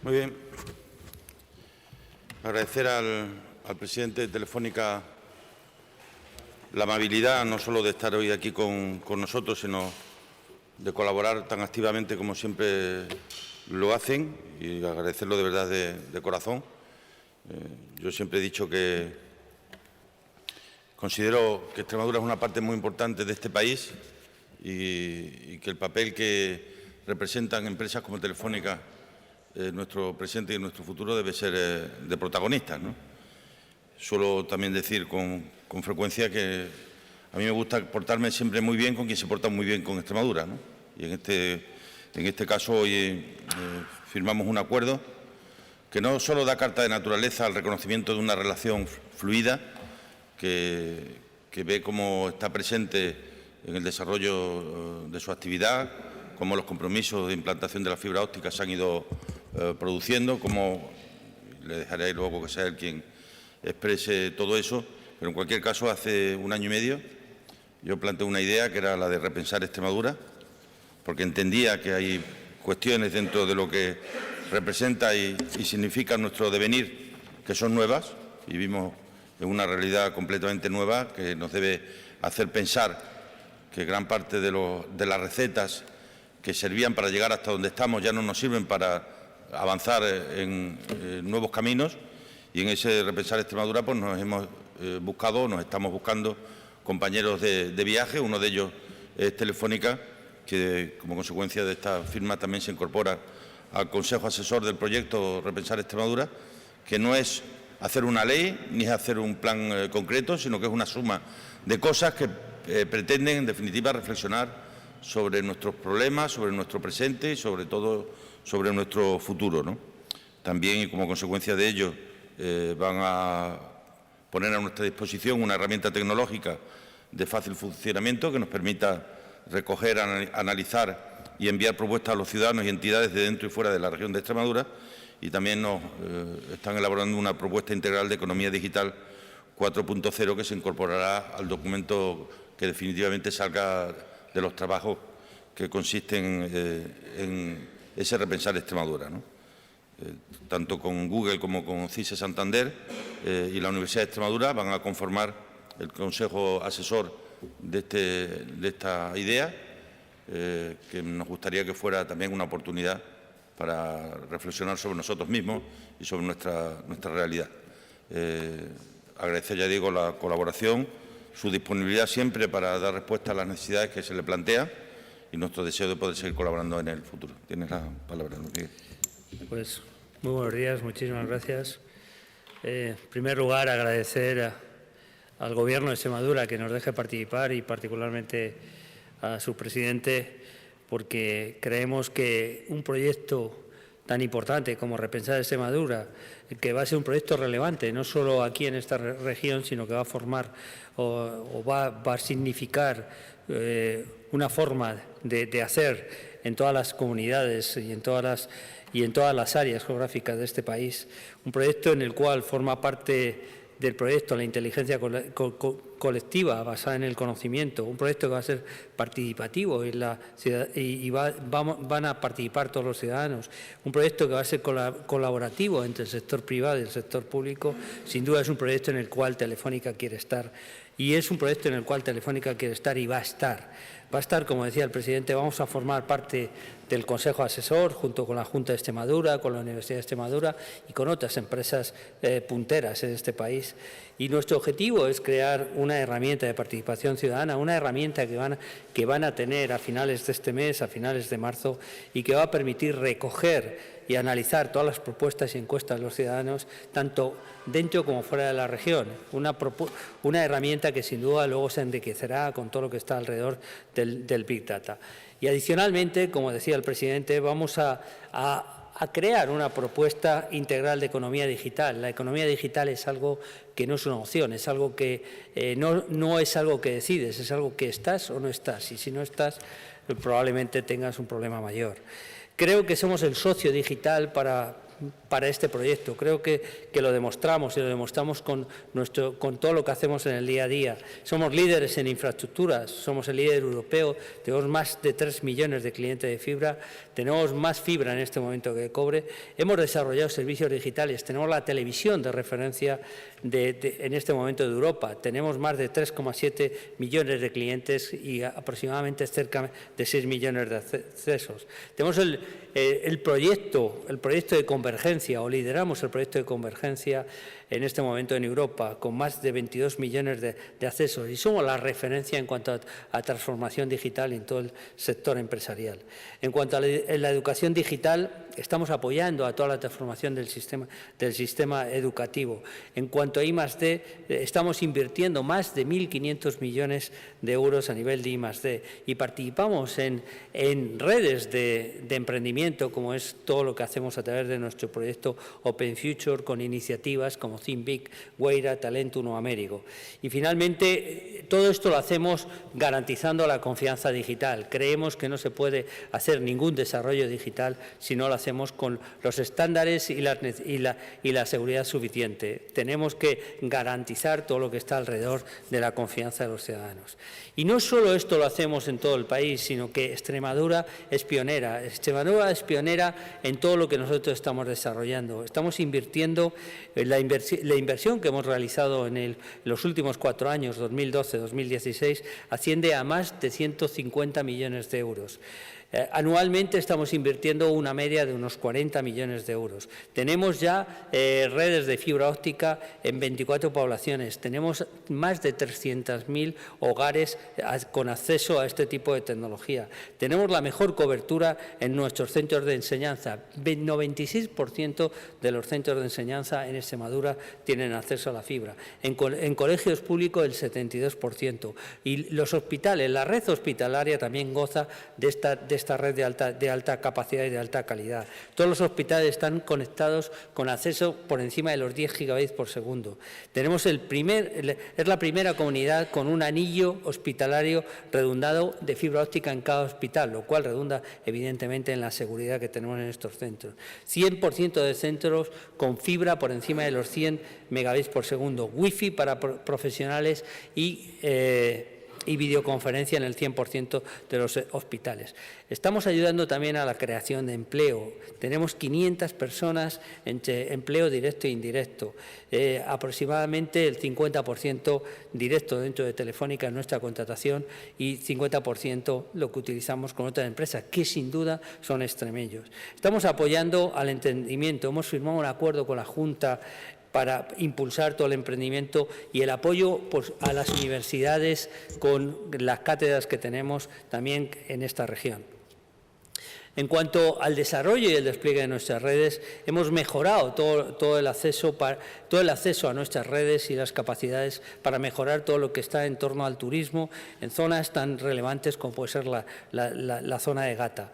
Muy bien. Agradecer al presidente de Telefónica la amabilidad no solo de estar hoy aquí con nosotros, sino de colaborar tan activamente como siempre lo hacen, y agradecerlo de verdad de corazón. Yo siempre he dicho que considero que Extremadura es una parte muy importante de este país y que el papel que representan empresas como Telefónica, nuestro presente y nuestro futuro, debe ser de protagonistas, ¿no? Suelo también decir con frecuencia que a mí me gusta portarme siempre muy bien con quien se porta muy bien con Extremadura, ¿no? Y en este caso hoy firmamos un acuerdo que no solo da carta de naturaleza al reconocimiento de una relación fluida que ve cómo está presente en el desarrollo de su actividad, cómo los compromisos de implantación de la fibra óptica se han ido produciendo, cómo le dejaré luego que sea él quien exprese todo eso, pero en cualquier caso hace un año y medio yo planteé una idea que era la de repensar Extremadura, porque entendía que hay cuestiones dentro de lo que representa y significa nuestro devenir que son nuevas, y vivimos en una realidad completamente nueva que nos debe hacer pensar que gran parte de las recetas que servían para llegar hasta donde estamos ya no nos sirven para avanzar en nuevos caminos, y en ese repensar Extremadura pues nos estamos buscando compañeros de viaje. Uno de ellos es Telefónica, que como consecuencia de esta firma también se incorpora al Consejo Asesor del proyecto Repensar Extremadura, que no es hacer una ley ni es hacer un plan concreto, sino que es una suma de cosas que pretenden, en definitiva, reflexionar sobre nuestros problemas, sobre nuestro presente y, sobre todo, sobre nuestro futuro, ¿no? También, y como consecuencia de ello, van a poner a nuestra disposición una herramienta tecnológica de fácil funcionamiento que nos permita recoger, analizar y enviar propuestas a los ciudadanos y entidades de dentro y fuera de la región de Extremadura, y también nos están elaborando una propuesta integral de economía digital 4.0 que se incorporará al documento que definitivamente salga de los trabajos que consisten en ese repensar Extremadura, ¿no? Tanto con Google como con CISE Santander y la Universidad de Extremadura van a conformar el Consejo Asesor de esta idea, que nos gustaría que fuera también una oportunidad para reflexionar sobre nosotros mismos y sobre nuestra realidad. Agradecer, ya digo, la colaboración, su disponibilidad siempre para dar respuesta a las necesidades que se le plantean y nuestro deseo de poder seguir colaborando en el futuro. Tienes la palabra, Miguel. Pues muy buenos días, muchísimas gracias. En primer lugar, agradecer al Gobierno de Extremadura que nos deje participar, y particularmente a su presidente, porque creemos que un proyecto tan importante como Repensar Extremadura, que va a ser un proyecto relevante, no solo aquí en esta región, sino que va a formar o va a significar una forma de hacer en todas las comunidades y en todas las áreas geográficas de este país. Un proyecto en el cual forma parte del proyecto la inteligencia colectiva basada en el conocimiento, un proyecto que va a ser participativo y van a participar todos los ciudadanos, un proyecto que va a ser colaborativo entre el sector privado y el sector público. Sin duda es un proyecto en el cual Telefónica quiere estar, y es un proyecto en el cual Telefónica quiere estar y va a estar. Va a estar, como decía el presidente, vamos a formar parte del Consejo Asesor junto con la Junta de Extremadura, con la Universidad de Extremadura y con otras empresas punteras en este país. Y nuestro objetivo es crear una herramienta de participación ciudadana, una herramienta que van a tener a finales de este mes, a finales de marzo, y que va a permitir recoger y analizar todas las propuestas y encuestas de los ciudadanos, tanto dentro como fuera de la región. Una herramienta que sin duda luego se enriquecerá con todo lo que está alrededor del Big Data. Y adicionalmente, como decía el presidente, vamos a crear una propuesta integral de economía digital. La economía digital es algo que no es una opción, es algo que no es algo que decides, es algo que estás o no estás. Y si no estás, probablemente tengas un problema mayor. Creo que somos el socio digital para para este proyecto. Creo que lo demostramos y lo demostramos con todo lo que hacemos en el día a día. Somos líderes en infraestructuras, somos el líder europeo, tenemos más de 3 millones de clientes de fibra, tenemos más fibra en este momento que cobre, hemos desarrollado servicios digitales, tenemos la televisión de referencia en este momento de Europa, tenemos más de 3,7 millones de clientes y aproximadamente cerca de 6 millones de accesos. Tenemos el proyecto de convergencia, o lideramos el proyecto de convergencia en este momento en Europa, con más de 22 millones de accesos, y somos la referencia en cuanto a transformación digital en todo el sector empresarial. En cuanto a la educación digital, estamos apoyando a toda la transformación del sistema educativo. En cuanto a I+D, estamos invirtiendo más de 1.500 millones de euros a nivel de I+D y participamos en redes de emprendimiento, como es todo lo que hacemos a través de nuestro proyecto Open Future, con iniciativas como Think, Weira, Talentum o Américo. Y finalmente, todo esto lo hacemos garantizando la confianza digital. Creemos que no se puede hacer ningún desarrollo digital si no lo hacemos con los estándares y la seguridad suficiente. Tenemos que garantizar todo lo que está alrededor de la confianza de los ciudadanos. Y no solo esto lo hacemos en todo el país, sino que Extremadura es pionera. Extremadura es pionera en todo lo que nosotros estamos desarrollando. Estamos invirtiendo la inversión que hemos realizado en los últimos 4 años, 2012-2016, asciende a más de 150 millones de euros. Anualmente estamos invirtiendo una media de unos 40 millones de euros. Tenemos ya redes de fibra óptica en 24 poblaciones. Tenemos más de 300.000 hogares con acceso a este tipo de tecnología. Tenemos la mejor cobertura en nuestros centros de enseñanza. El 96% de los centros de enseñanza en Extremadura tienen acceso a la fibra. En colegios públicos el 72%. Y los hospitales, la red hospitalaria también goza de esta red de alta capacidad y de alta calidad. Todos los hospitales están conectados con acceso por encima de los 10 gigabits por segundo. Tenemos es la primera comunidad con un anillo hospitalario redundado de fibra óptica en cada hospital, lo cual redunda evidentemente en la seguridad que tenemos en estos centros. 100% de centros con fibra por encima de los 100 megabits por segundo, wifi para profesionales y videoconferencia en el 100% de los hospitales. Estamos ayudando también a la creación de empleo. Tenemos 500 personas entre empleo directo e indirecto. Aproximadamente el 50% directo dentro de Telefónica en nuestra contratación y 50% lo que utilizamos con otras empresas, que sin duda son extremeños. Estamos apoyando al emprendimiento. Hemos firmado un acuerdo con la Junta para impulsar todo el emprendimiento y el apoyo a las universidades con las cátedras que tenemos también en esta región. En cuanto al desarrollo y el despliegue de nuestras redes, hemos mejorado todo el acceso a nuestras redes y las capacidades para mejorar todo lo que está en torno al turismo en zonas tan relevantes como puede ser la zona de Gata.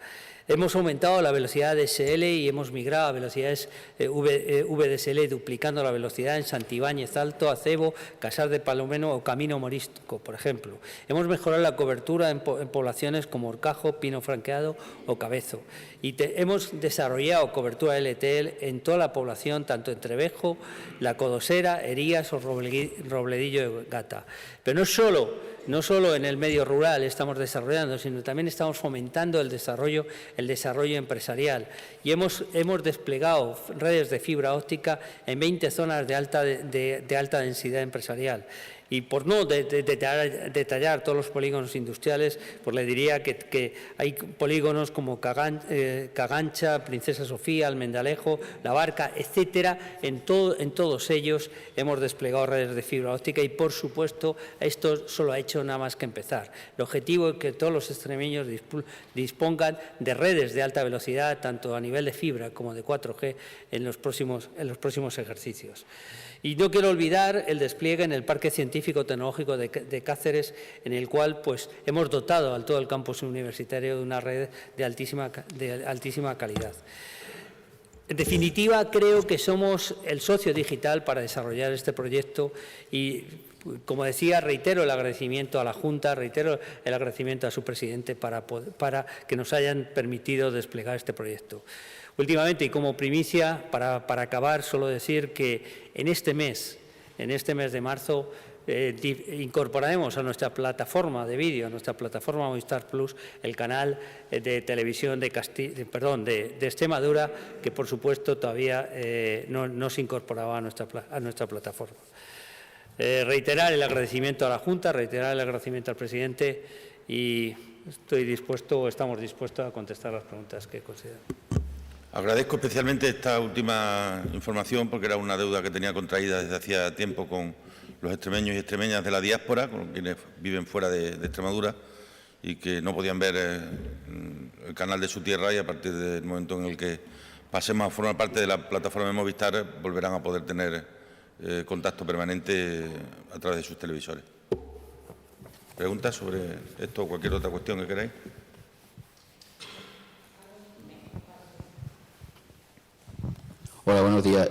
Hemos aumentado la velocidad DSL y hemos migrado a velocidades VDSL, duplicando la velocidad en Santibáñez Alto, Acebo, Casar de Palomeno o Camino Morisco, por ejemplo. Hemos mejorado la cobertura en poblaciones como Orcajo, Pino Franqueado o Cabezo. Y hemos desarrollado cobertura LTE en toda la población, tanto en Trevejo, La Codosera, Herías o Robledillo de Gata. Pero no solo en el medio rural estamos desarrollando, sino también estamos fomentando el desarrollo empresarial. Y hemos desplegado redes de fibra óptica en 20 zonas de alta densidad empresarial. Y por no detallar todos los polígonos industriales, pues le diría que hay polígonos como Cagancha, Princesa Sofía, Almendalejo, La Barca, etcétera. En todos ellos hemos desplegado redes de fibra óptica y, por supuesto, esto solo ha hecho nada más que empezar. El objetivo es que todos los extremeños dispongan de redes de alta velocidad, tanto a nivel de fibra como de 4G, en los próximos ejercicios. Y no quiero olvidar el despliegue en el Parque Científico Tecnológico de Cáceres, en el cual pues, hemos dotado a todo el campus universitario de una red de altísima calidad. En definitiva, creo que somos el socio digital para desarrollar este proyecto y, como decía, reitero el agradecimiento a la Junta, reitero el agradecimiento a su presidente para que nos hayan permitido desplegar este proyecto. Últimamente, y como primicia, para acabar, solo decir que en este mes de marzo, incorporaremos a nuestra plataforma de vídeo, a nuestra plataforma Movistar Plus, el canal de televisión de Extremadura, que por supuesto todavía no se incorporaba a nuestra plataforma. Reiterar el agradecimiento a la Junta, reiterar el agradecimiento al presidente y estamos dispuestos a contestar las preguntas que consideren. Agradezco especialmente esta última información porque era una deuda que tenía contraída desde hacía tiempo con los extremeños y extremeñas de la diáspora, con quienes viven fuera de Extremadura y que no podían ver el canal de su tierra, y a partir del momento en el que pasemos a formar parte de la plataforma de Movistar volverán a poder tener contacto permanente a través de sus televisores. ¿Preguntas sobre esto o cualquier otra cuestión que queráis? Hola, buenos días.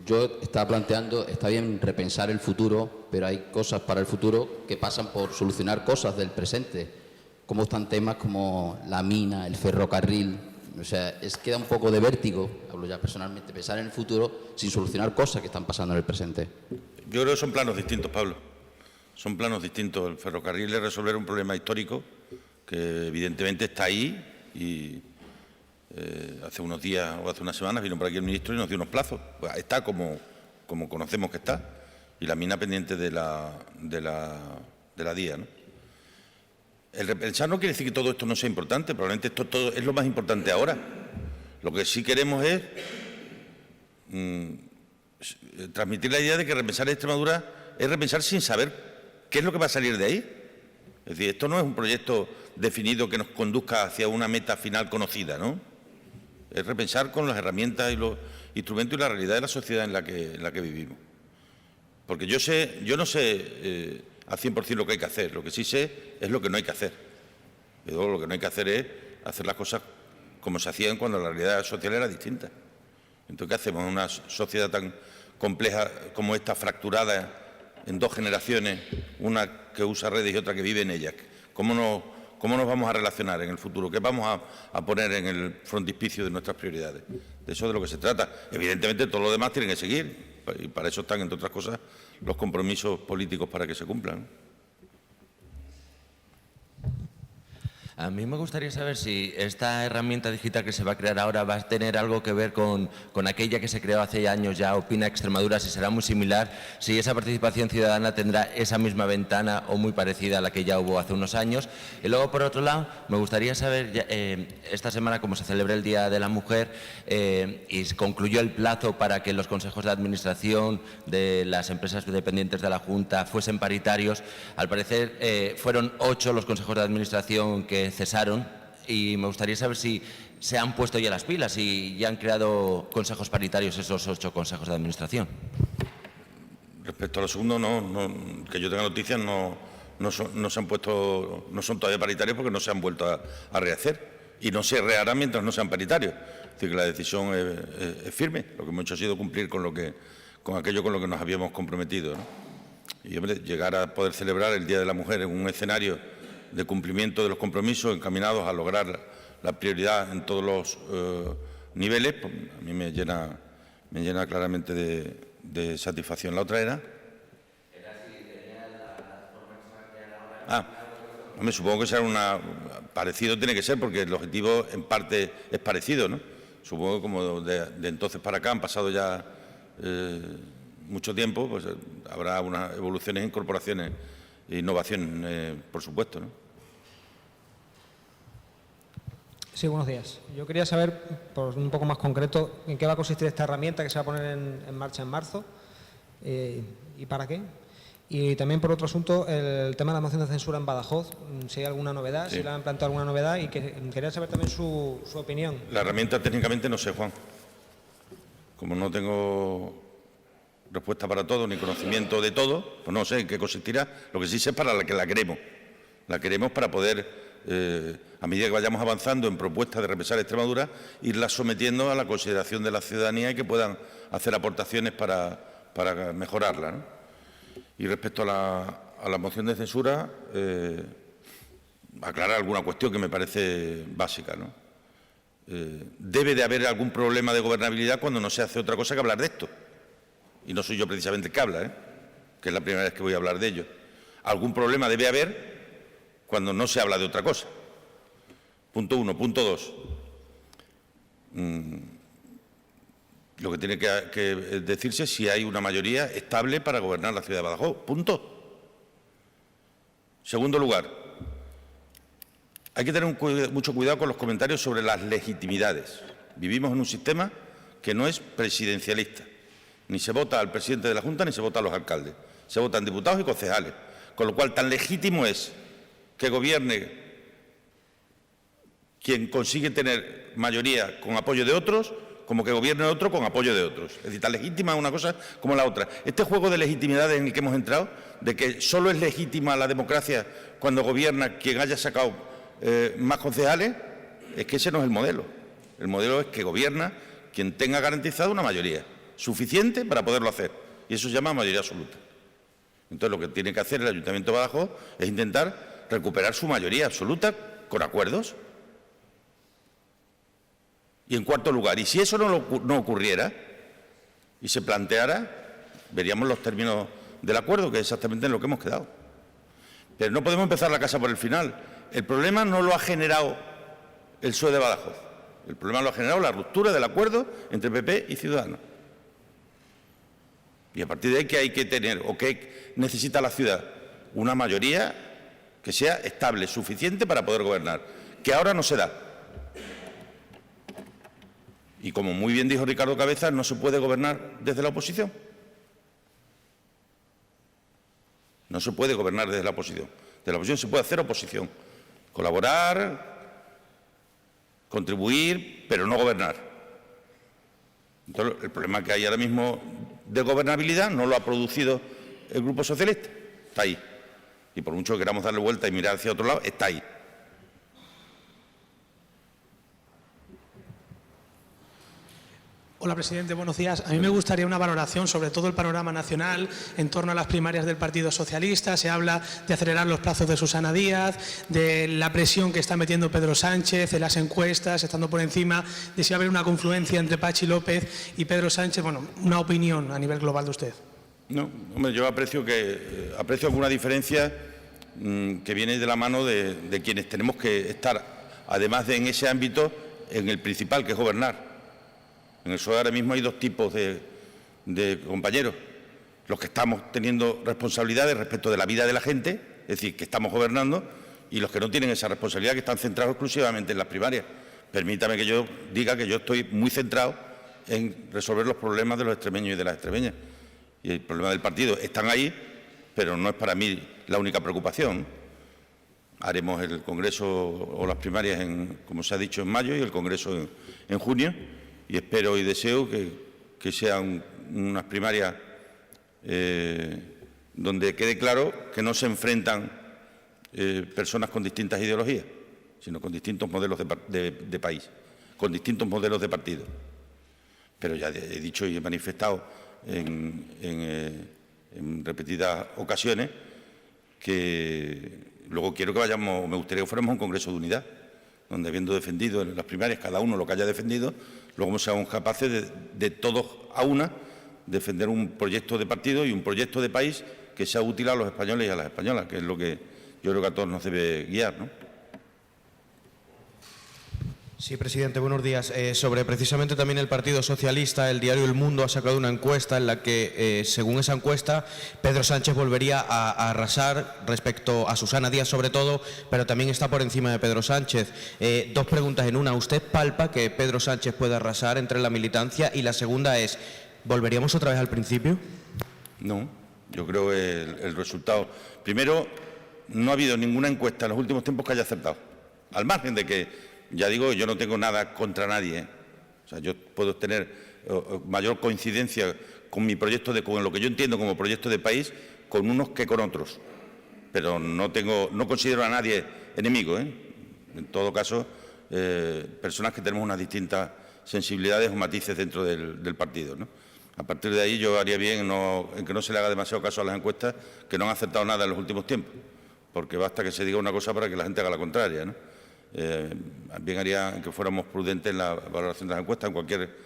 Yo estaba planteando, está bien repensar el futuro, pero hay cosas para el futuro que pasan por solucionar cosas del presente. Como están temas como la mina, el ferrocarril. O sea, queda un poco de vértigo, hablo ya personalmente, pensar en el futuro sin solucionar cosas que están pasando en el presente. Yo creo que son planos distintos, Pablo. Son planos distintos. El ferrocarril es resolver un problema histórico que evidentemente está ahí y hace unos días o hace unas semanas vino por aquí el ministro y nos dio unos plazos. Pues está como conocemos que está. Y la mina pendiente de la DIA, ¿no? El repensar no quiere decir que todo esto no sea importante. Probablemente esto todo es lo más importante ahora. Lo que sí queremos es transmitir la idea de que repensar Extremadura es repensar sin saber qué es lo que va a salir de ahí. Es decir, esto no es un proyecto definido que nos conduzca hacia una meta final conocida, ¿no? Es repensar con las herramientas y los instrumentos y la realidad de la sociedad en la que vivimos. Porque yo no sé al 100% lo que hay que hacer, lo que sí sé es lo que no hay que hacer. Y luego lo que no hay que hacer es hacer las cosas como se hacían cuando la realidad social era distinta. Entonces, ¿qué hacemos en una sociedad tan compleja como esta, fracturada en dos generaciones, una que usa redes y otra que vive en ellas? ¿Cómo nos vamos a relacionar en el futuro? ¿Qué vamos a poner en el frontispicio de nuestras prioridades? De eso es de lo que se trata. Evidentemente, todo lo demás tiene que seguir. Y para eso están, entre otras cosas, los compromisos políticos para que se cumplan. A mí me gustaría saber si esta herramienta digital que se va a crear ahora va a tener algo que ver con aquella que se creó hace años ya, Opina Extremadura, si será muy similar, si esa participación ciudadana tendrá esa misma ventana o muy parecida a la que ya hubo hace unos años. Y luego, por otro lado, me gustaría saber, esta semana, como se celebra el Día de la Mujer y se concluyó el plazo para que los consejos de administración de las empresas dependientes de la Junta fuesen paritarios, al parecer fueron 8 los consejos de administración que cesaron, y me gustaría saber si se han puesto ya las pilas y ya han creado consejos paritarios esos 8 consejos de administración. Respecto a lo segundo, no, que yo tenga noticias, no se han puesto, no son todavía paritarios porque no se han vuelto a rehacer y no se reharán mientras no sean paritarios. Es decir, que la decisión es firme. Lo que hemos hecho ha sido cumplir con aquello con lo que nos habíamos comprometido, ¿no? Y, hombre, llegar a poder celebrar el Día de la Mujer en un escenario de cumplimiento de los compromisos encaminados a lograr la prioridad en todos los niveles, pues a mí me llena claramente de satisfacción. La otra era... me supongo que será parecido, tiene que ser, porque el objetivo en parte es parecido, ¿no? Supongo que como de entonces para acá han pasado ya mucho tiempo, pues habrá unas evoluciones, incorporaciones e innovaciones, por supuesto, ¿no? Sí, buenos días. Yo quería saber, por un poco más concreto, en qué va a consistir esta herramienta que se va a poner en marcha en marzo y para qué. Y también, por otro asunto, el tema de la moción de censura en Badajoz, si hay alguna novedad, sí, si le han planteado alguna novedad, y quería saber también su opinión. La herramienta técnicamente no sé, Juan. Como no tengo respuesta para todo, ni conocimiento de todo, pues no sé en qué consistirá. Lo que sí sé es para la que la queremos. La queremos para poder, a medida que vayamos avanzando en propuestas de repensar Extremadura, irlas sometiendo a la consideración de la ciudadanía y que puedan hacer aportaciones para mejorarla, ¿no? Y respecto a la moción de censura, aclarar alguna cuestión que me parece básica, ¿no? debe de haber algún problema de gobernabilidad cuando no se hace otra cosa que hablar de esto. Y no soy yo precisamente el que habla, que es la primera vez que voy a hablar de ello. Algún problema debe haber cuando no se habla de otra cosa. Punto 1. Punto 2. Lo que tiene que decirse es si hay una mayoría estable para gobernar la ciudad de Badajoz. Punto. Segundo lugar, hay que tener mucho cuidado con los comentarios sobre las legitimidades. Vivimos en un sistema que no es presidencialista. Ni se vota al presidente de la Junta ni se vota a los alcaldes. Se votan diputados y concejales. Con lo cual, tan legítimo es que gobierne quien consigue tener mayoría con apoyo de otros, como que gobierne otro con apoyo de otros. Es decir, tan legítima una cosa como la otra. Este juego de legitimidades en el que hemos entrado, de que solo es legítima la democracia cuando gobierna quien haya sacado más concejales, es que ese no es el modelo. El modelo es que gobierna quien tenga garantizado una mayoría suficiente para poderlo hacer. Y eso se llama mayoría absoluta. Entonces, lo que tiene que hacer el Ayuntamiento de Badajoz es intentar recuperar su mayoría absoluta con acuerdos. Y en cuarto lugar, y si eso no ocurriera y se planteara, veríamos los términos del acuerdo, que es exactamente en lo que hemos quedado. Pero no podemos empezar la casa por el final. El problema no lo ha generado el PSOE de Badajoz. El problema lo ha generado la ruptura del acuerdo entre PP y Ciudadanos. Y a partir de ahí, ¿qué hay que tener o qué necesita la ciudad? Una mayoría que sea estable, suficiente para poder gobernar, que ahora no se da. Y como muy bien dijo Ricardo Cabezas, no se puede gobernar desde la oposición. No se puede gobernar desde la oposición. De la oposición se puede hacer oposición. Colaborar, contribuir, pero no gobernar. Entonces, el problema que hay ahora mismo de gobernabilidad no lo ha producido el Grupo Socialista. Está ahí. Y por mucho que queramos darle vuelta y mirar hacia otro lado, está ahí. Hola, presidente. Buenos días. A mí me gustaría una valoración sobre todo el panorama nacional en torno a las primarias del Partido Socialista. Se habla de acelerar los plazos de Susana Díaz, de la presión que está metiendo Pedro Sánchez, de las encuestas, estando por encima, de si va a haber una confluencia entre Pachi López y Pedro Sánchez. Bueno, una opinión a nivel global de usted. No, hombre, yo aprecio alguna diferencia que viene de la mano de quienes tenemos que estar, además de en ese ámbito, en el principal, que es gobernar. En el PSOE ahora mismo hay dos tipos de compañeros. Los que estamos teniendo responsabilidades respecto de la vida de la gente, es decir, que estamos gobernando, y los que no tienen esa responsabilidad, que están centrados exclusivamente en las primarias. Permítame que yo diga que yo estoy muy centrado en resolver los problemas de los extremeños y de las extremeñas. Y el problema del partido están ahí, pero no es para mí la única preocupación. Haremos el Congreso o las primarias, como se ha dicho, en mayo y el Congreso en junio. Y espero y deseo que sean unas primarias donde quede claro que no se enfrentan personas con distintas ideologías, sino con distintos modelos de país, con distintos modelos de partido. Pero ya he dicho y he manifestado en repetidas ocasiones que luego quiero que vayamos, me gustaría que fuéramos a un Congreso de unidad, donde habiendo defendido en las primarias cada uno lo que haya defendido, luego seamos capaces de todos a una defender un proyecto de partido y un proyecto de país que sea útil a los españoles y a las españolas, que es lo que yo creo que a todos nos debe guiar, ¿no? Sí, presidente, buenos días. Sobre precisamente también el Partido Socialista, el diario El Mundo ha sacado una encuesta en la que, según esa encuesta, Pedro Sánchez volvería a arrasar respecto a Susana Díaz sobre todo, pero también está por encima de Pedro Sánchez. Dos preguntas en una. ¿Usted palpa que Pedro Sánchez puede arrasar entre la militancia? Y la segunda es, ¿volveríamos otra vez al principio? No, yo creo que el resultado... Primero, no ha habido ninguna encuesta en los últimos tiempos que haya acertado. Al margen de que... Ya digo, yo no tengo nada contra nadie, O sea, yo puedo tener mayor coincidencia con mi proyecto, con lo que yo entiendo como proyecto de país, con unos que con otros. Pero no considero a nadie enemigo, En todo caso, personas que tenemos unas distintas sensibilidades o matices dentro del partido, ¿no? A partir de ahí yo haría bien en que no se le haga demasiado caso a las encuestas, que no han acertado nada en los últimos tiempos, porque basta que se diga una cosa para que la gente haga la contraria, ¿no? Bien haría que fuéramos prudentes en la valoración de las encuestas. En cualquier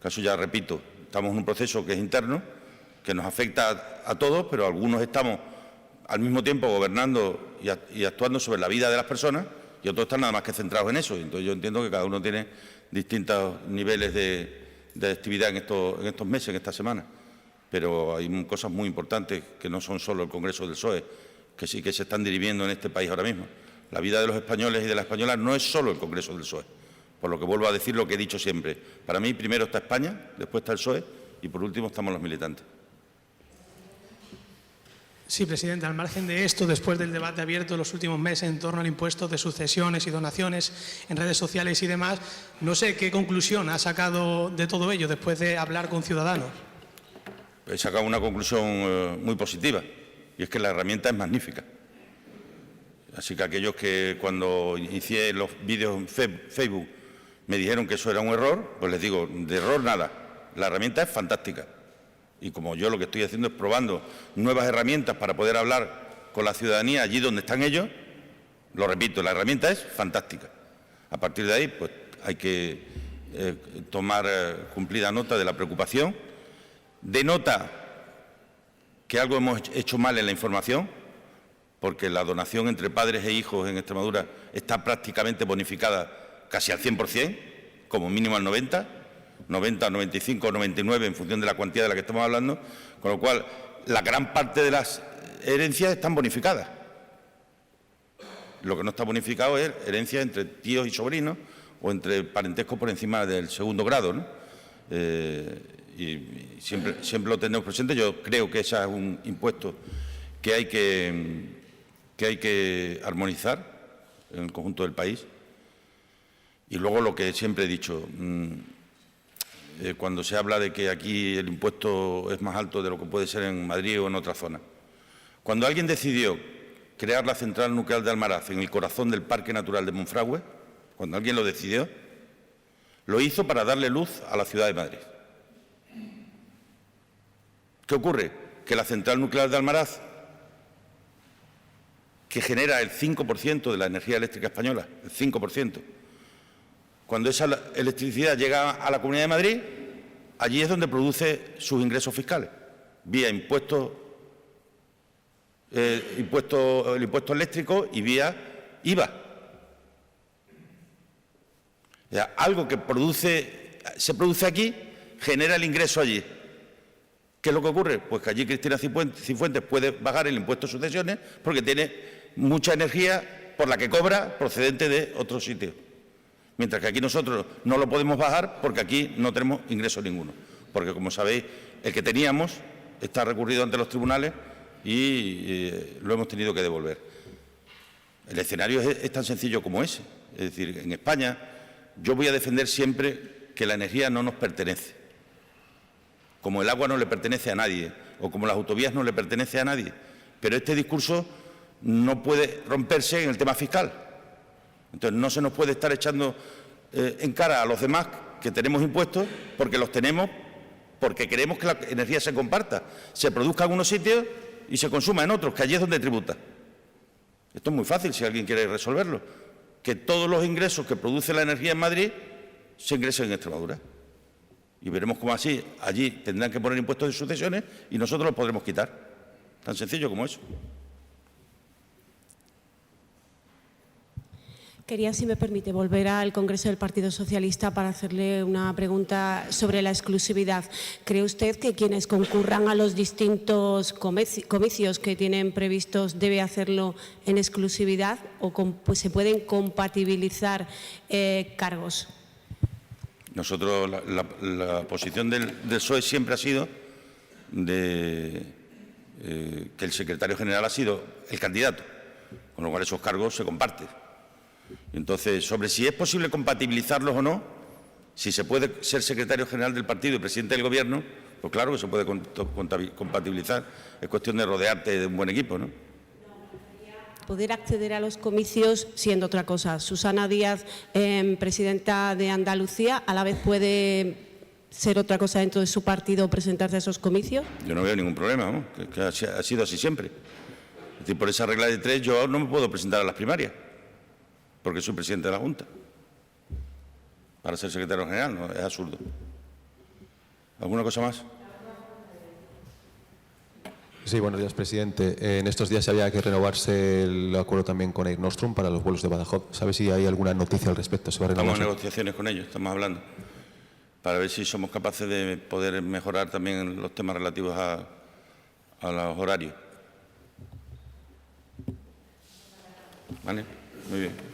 caso, ya repito, estamos en un proceso que es interno, que nos afecta a todos, pero algunos estamos al mismo tiempo gobernando y actuando sobre la vida de las personas y otros están nada más que centrados en eso. Entonces yo entiendo que cada uno tiene distintos niveles de actividad en estos meses, en esta semana. Pero hay cosas muy importantes que no son solo el Congreso del PSOE, que sí que se están dirimiendo en este país ahora mismo. La vida de los españoles y de las españolas no es solo el Congreso del PSOE, por lo que vuelvo a decir lo que he dicho siempre. Para mí primero está España, después está el PSOE y por último estamos los militantes. Sí, presidente, al margen de esto, después del debate abierto en los últimos meses en torno al impuesto de sucesiones y donaciones en redes sociales y demás, no sé qué conclusión ha sacado de todo ello después de hablar con Ciudadanos. He sacado una conclusión muy positiva, y es que la herramienta es magnífica. Así que aquellos que cuando inicié los vídeos en Facebook me dijeron que eso era un error, pues les digo, de error nada, la herramienta es fantástica. Y como yo lo que estoy haciendo es probando nuevas herramientas para poder hablar con la ciudadanía allí donde están ellos, lo repito, la herramienta es fantástica. A partir de ahí, pues hay que tomar cumplida nota de la preocupación. Denota que algo hemos hecho mal en la información, porque la donación entre padres e hijos en Extremadura está prácticamente bonificada casi al 100%, como mínimo al 90%, 90, 95, 99 en función de la cuantía de la que estamos hablando, con lo cual la gran parte de las herencias están bonificadas. Lo que no está bonificado es herencia entre tíos y sobrinos o entre parentescos por encima del segundo grado, ¿no? Y siempre lo tenemos presente. Yo creo que ese es un impuesto que hay que armonizar en el conjunto del país. Y luego lo que siempre he dicho, cuando se habla de que aquí el impuesto es más alto de lo que puede ser en Madrid o en otra zona. Cuando alguien decidió crear la central nuclear de Almaraz en el corazón del Parque Natural de Monfragüe, cuando alguien lo decidió, lo hizo para darle luz a la ciudad de Madrid. ¿Qué ocurre? Que la central nuclear de Almaraz, que genera el 5% de la energía eléctrica española, el 5%, cuando esa electricidad llega a la Comunidad de Madrid, allí es donde produce sus ingresos fiscales, vía el impuesto eléctrico y vía IVA. O sea, algo que se produce aquí genera el ingreso allí. ¿Qué es lo que ocurre? Pues que allí Cristina Cifuentes puede bajar el impuesto de sucesiones porque tiene mucha energía por la que cobra procedente de otros sitios. Mientras que aquí nosotros no lo podemos bajar porque aquí no tenemos ingreso ninguno. Porque, como sabéis, el que teníamos está recurrido ante los tribunales y lo hemos tenido que devolver. El escenario es tan sencillo como ese. Es decir, en España yo voy a defender siempre que la energía no nos pertenece. Como el agua no le pertenece a nadie o como las autovías no le pertenece a nadie. Pero este discurso no puede romperse en el tema fiscal. Entonces no se nos puede estar echando en cara a los demás que tenemos impuestos porque los tenemos, porque queremos que la energía se comparta, se produzca en unos sitios y se consuma en otros, que allí es donde tributa. Esto es muy fácil si alguien quiere resolverlo. Que todos los ingresos que produce la energía en Madrid se ingresen en Extremadura. Y veremos cómo así allí tendrán que poner impuestos de sucesiones y nosotros los podremos quitar. Tan sencillo como eso. Quería, si me permite, volver al Congreso del Partido Socialista para hacerle una pregunta sobre la exclusividad. ¿Cree usted que quienes concurran a los distintos comicios que tienen previstos debe hacerlo en exclusividad o pues se pueden compatibilizar cargos? Nosotros, la posición del PSOE siempre ha sido que el secretario general ha sido el candidato, con lo cual esos cargos se comparten. Entonces, sobre si es posible compatibilizarlos o no, si se puede ser secretario general del partido y presidente del Gobierno, pues claro que se puede compatibilizar. Es cuestión de rodearte de un buen equipo, ¿no? Poder acceder a los comicios siendo otra cosa. Susana Díaz, presidenta de Andalucía, a la vez puede ser otra cosa dentro de su partido presentarse a esos comicios. Yo no veo ningún problema, ¿no? Que ha sido así siempre. Es decir, por esa regla de 3 yo no me puedo presentar a las primarias, porque soy presidente de la Junta. Para ser secretario general, no, es absurdo. ¿Alguna cosa más? Sí, buenos días, presidente. En estos días había que renovarse el acuerdo también con Air Nostrum para los vuelos de Badajoz. ¿Sabe si hay alguna noticia al respecto? ¿Se va a renovar? Estamos en negociaciones con ellos, estamos hablando, para ver si somos capaces de poder mejorar también los temas relativos a los horarios. ¿Vale? Muy bien.